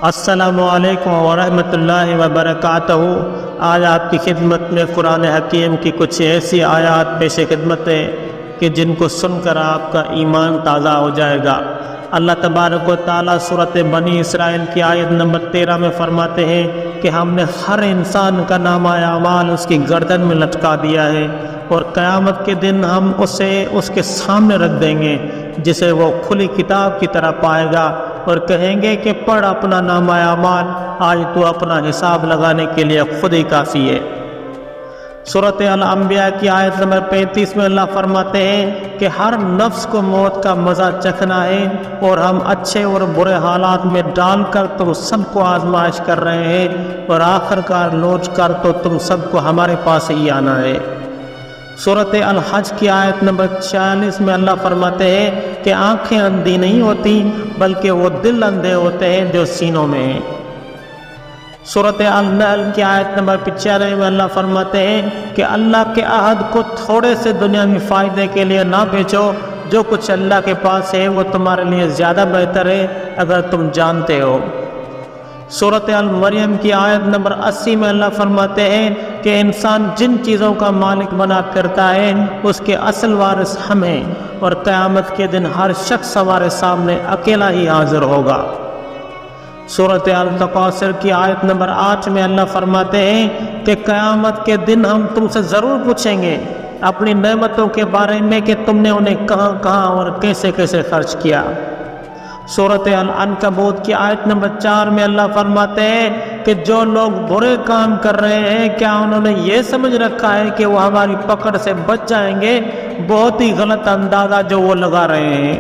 السلام علیکم ورحمۃ اللہ وبرکاتہ۔ آج آپ کی خدمت میں قرآن حکیم کی کچھ ایسی آیات پیش خدمت ہے کہ جن کو سن کر آپ کا ایمان تازہ ہو جائے گا۔ اللہ تبارک و تعالیٰ سورۃ بنی اسرائیل کی آیت نمبر 13 میں فرماتے ہیں کہ ہم نے ہر انسان کا نامہ اعمال اس کی گردن میں لٹکا دیا ہے، اور قیامت کے دن ہم اسے اس کے سامنے رکھ دیں گے جسے وہ کھلی کتاب کی طرح پائے گا، اور کہیں گے کہ پڑھ اپنا نامہ اعمال، آج تو اپنا حساب لگانے کے لیے خود ہی کافی ہے۔ سورۃ الانبیاء کی آیت نمبر 35 میں اللہ فرماتے ہیں کہ ہر نفس کو موت کا مزہ چکھنا ہے، اور ہم اچھے اور برے حالات میں ڈال کر تم سب کو آزمائش کر رہے ہیں، اور آخر کار لوٹ کر تو تم سب کو ہمارے پاس ہی آنا ہے۔ سورۃ الحج کی آیت نمبر 46 میں اللہ فرماتے ہیں کہ آنکھیں اندھی نہیں ہوتی بلکہ وہ دل اندھے ہوتے ہیں جو سینوں میں ہیں۔ سورۃ النحل کی آیت نمبر 95 میں اللہ فرماتے ہیں کہ اللہ کے عہد کو تھوڑے سے دنیاوی فائدے کے لیے نہ بیچو، جو کچھ اللہ کے پاس ہے وہ تمہارے لیے زیادہ بہتر ہے اگر تم جانتے ہو۔ سورۃ المریم کی آیت نمبر 80 میں اللہ فرماتے ہیں کہ انسان جن چیزوں کا مالک بنا پھرتا ہے اس کے اصل وارث ہم ہیں، اور قیامت کے دن ہر شخص ہمارے سامنے اکیلا ہی حاضر ہوگا۔ سورۃ التکاثر کی آیت نمبر 8 میں اللہ فرماتے ہیں کہ قیامت کے دن ہم تم سے ضرور پوچھیں گے اپنی نعمتوں کے بارے میں کہ تم نے انہیں کہاں کہاں اور کیسے کیسے خرچ کیا۔ سورۃ العنکبوت کی آیت نمبر 4 میں اللہ فرماتے ہیں کہ جو لوگ برے کام کر رہے ہیں کیا انہوں نے یہ سمجھ رکھا ہے کہ وہ ہماری پکڑ سے بچ جائیں گے؟ بہت ہی غلط اندازہ جو وہ لگا رہے ہیں۔